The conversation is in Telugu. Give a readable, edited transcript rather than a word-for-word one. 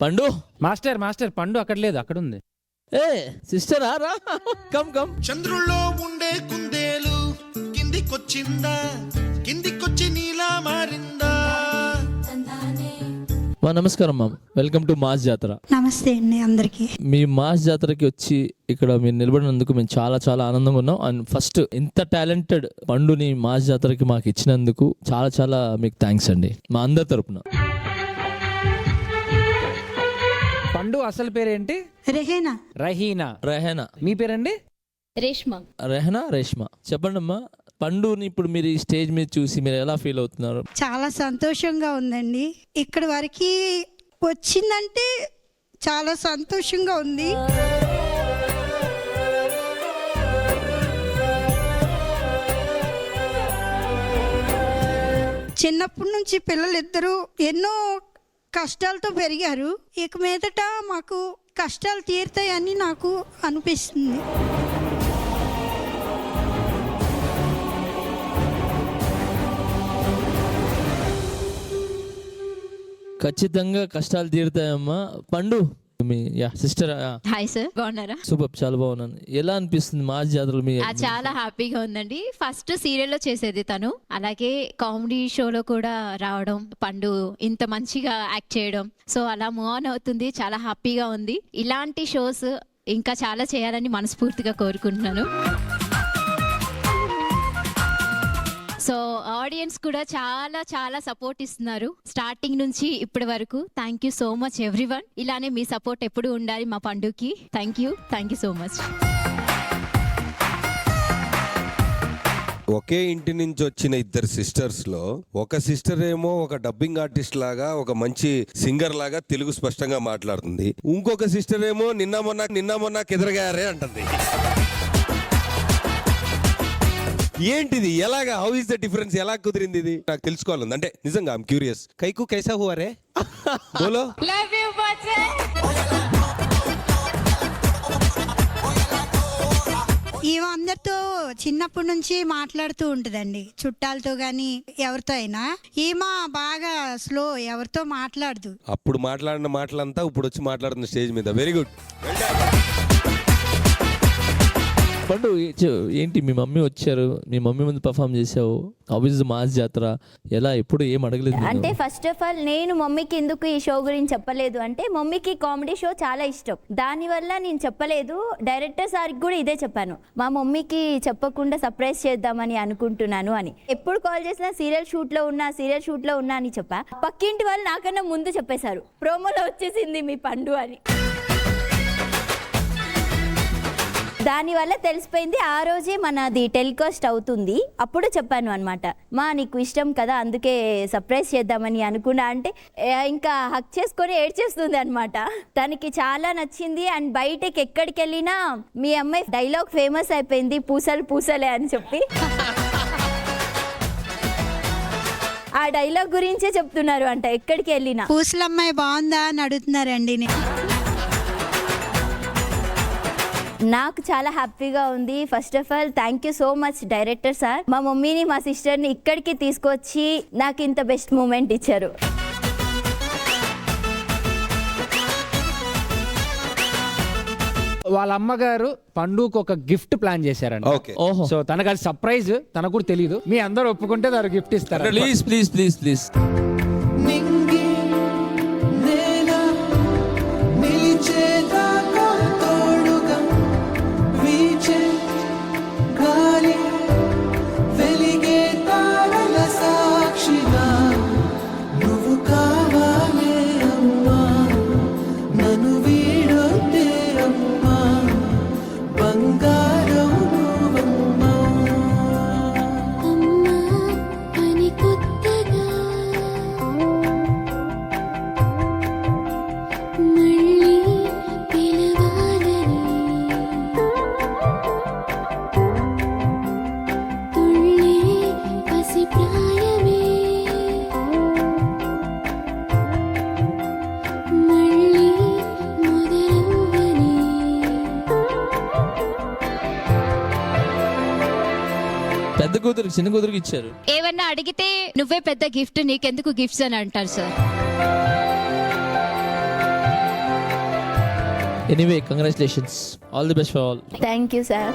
పండు మాస్టర్ పండు అక్కడ లేదు, అక్కడ ఉంది. ఏ సిస్టరా రా, కమ్ కమ్. చంద్రుల్లో ఉండే కుందేలు కిందికొచ్చిందా, కిందికొచ్చి నీలా మారిందా. నమస్కారం మ్యామ్, వెల్కమ్ టు మాస్ జాతర. నమస్తే అండి అందరికి. మీ మాస్ జాతరకి వచ్చి ఇక్కడ మీరు నిలబడినందుకు మేము చాలా చాలా ఆనందంగా ఉన్నాం. అండ్ ఫస్ట్ ఇంత టాలెంటెడ్ పండుని మాస్ జాతరకి మాకు ఇచ్చినందుకు చాలా చాలా మీకు థ్యాంక్స్ అండి మా అందరి తరపున. పండు అసలు పేరేంటి? రెహేనా. రెహనా. మీ పేరండి? రేష్మ. చెప్పండి అమ్మా, పండుని ఇప్పుడు మీరు ఈ స్టేజ్ మీద చూసి మీరు ఎలా ఫీల్ అవుతున్నారు? చాలా సంతోషంగా ఉందండి. ఇక్కడి వరకు వచ్చిందంటే చాలా సంతోషంగా ఉంది. చిన్నప్పటి నుంచి పిల్లలిద్దరూ ఎన్నో కష్టాలతో పెరిగారు. ఇక మీదట మాకు కష్టాలు తీరుతాయని నాకు అనిపిస్తుంది. ఖచ్చితంగా కష్టాలు తీరుతాయమ్మా. పండు మీ సిస్టర్. హాయ్ సార్, బాగున్నారా? సూపర్, చాలా బాగున్నాను. ఎలా అనిపిస్తుంది మాస్ జాతరలో మీ? చాలా హ్యాపీగా ఉందండి. ఫస్ట్ సీరియల్లో చేసేది తను, అలాగే కామెడీ షోలో కూడా రావడం, పండు ఇంత మంచిగా యాక్ట్ చేయడం, సో అలా మూవ్ ఆన్ అవుతుంది. చాలా హ్యాపీగా ఉంది. ఇలాంటి షోస్ ఇంకా చాలా చేయాలని మనస్ఫూర్తిగా కోరుకుంటున్నాను. సో ఆడియన్స్ కూడా చాలా చాలా సపోర్ట్ ఇస్తున్నారు స్టార్టింగ్ నుంచి ఇప్పటి వరకు. Thank you so much everyone. ఇలానే మీ సపోర్ట్ ఎప్పుడు ఉండాలి మా పండుకి. Thank you so much. ఒకే ఇంటి నుంచి వచ్చిన ఇద్దరు సిస్టర్స్ లో ఒక సిస్టర్ ఏమో ఒక డబ్బింగ్ ఆర్టిస్ట్ లాగా, ఒక మంచి సింగర్ లాగా తెలుగు స్పష్టంగా మాట్లాడుతుంది. ఇంకొక సిస్టర్ ఏమో నిన్న మొన్న కెదరగారే అంటుంది. ఏంటిది? ఎలాగా? How is the difference? ఎలా కుదిరింది ఇది? నాకు తెలుసుకోవాలండి. అంటే నిజంగా ఐమ్ క్యూరియస్. కైకు కైసా హువా రే? బోలో. ఈమె అందరితో చిన్నప్పటి నుంచి మాట్లాడుతూ ఉంటుందండి, చుట్టాలతో గాని ఎవరితో అయినా. ఈమె బాగా స్లో, ఎవరితో మాట్లాడదు. అప్పుడు మాట్లాడిన మాటలంతా ఇప్పుడు వచ్చి మాట్లాడుతున్న స్టేజ్ మీద. Very good. పండు ఏంటి, మీ మమ్మీ వచ్చారు, మీ మమ్మీ ముందు పర్ఫామ్ చేసావు. ఆబ్వియస్ మాస్ జాతర ఎలా, ఎప్పుడు ఏం అడగలేదు? అంటే ఫస్ట్ ఆఫ్ ఆల్ నేను మమ్మీకి ఎందుకు ఈ షో గురించి చెప్పలేదు అంటే, మమ్మీకి కామెడీ షో చాలా ఇష్టం. దానివల్ల నేను చెప్పలేదు. డైరెక్టర్ సార్కి కూడా ఇదే చెప్పాను, మా మమ్మీకి చెప్పకుండా సర్ప్రైజ్ చేద్దామని అనుకుంటున్నాను అని. ఎప్పుడు కాల్ చేసినా సీరియల్ షూట్లో ఉన్నా అని చెప్పా. పక్కింటి వాళ్ళు నాకన్నా ముందు చెప్పేశారు, ప్రోమోలో వచ్చేసింది మీ పండు అని. దానివల్ల తెలిసిపోయింది. ఆ రోజే మనది టెలికాస్ట్ అవుతుంది, అప్పుడు చెప్పాను అనమాట, మా నీకు ఇష్టం కదా అందుకే సర్ప్రైజ్ చేద్దామని అనుకున్నా అంటే ఇంకా హక్ చేసుకొని ఏడ్చేస్తుంది అనమాట. తనకి చాలా నచ్చింది. అండ్ బయటకి ఎక్కడికి వెళ్ళినా మీ అమ్మాయి డైలాగ్ ఫేమస్ అయిపోయింది, పూసలు పూసలే అని చెప్పి. ఆ డైలాగ్ గురించే చెప్తున్నారు అంట ఎక్కడికి వెళ్ళినా. పూసలమ్మాయి బాగుందా అని అడుగుతున్నారండి. నాకు చాలా హ్యాపీగా ఉంది. First of all thank you so much director sir. మా మమ్మీని మా సిస్టర్ని ఇక్కడికి తీసుకొచ్చి నాకు ఇంత బెస్ట్ మూమెంట్ ఇచ్చారు. వాళ్ళ అమ్మగారు పండుకు ఒక గిఫ్ట్ ప్లాన్ చేశారండి. ఓహో. సో తనకు అది సర్ప్రైజ్, తనకు కూడా తెలియదు. మీ అందరూ ఒప్పుకుంటే దానికి గిఫ్ట్ ఇస్తారు. Please please please please. నింగి నేల నిలిచేదాకా తోడుగా వీచే గాలి వెలిగే తారల సాక్షిగా నువ్వు కావాలే అమ్మా, నన్ను వీడొద్దే అమ్మా, బంగారం నువ్వమ్మా. అమ్మా అని కొత్తగా మళ్ళీ పిలవాలని తుళ్ళే పసిప్రాయమే మళ్ళీ మొదలవ్వని. పెద్ద కూతురు చిన్న కూతురికి ఇచ్చారు. ఏమన్నా అడిగితే నువ్వే పెద్ద గిఫ్ట్, నీకెందుకు గిఫ్ట్స్ అని అంటారు sir. Anyway congratulations, all the best for all. Thank you sir.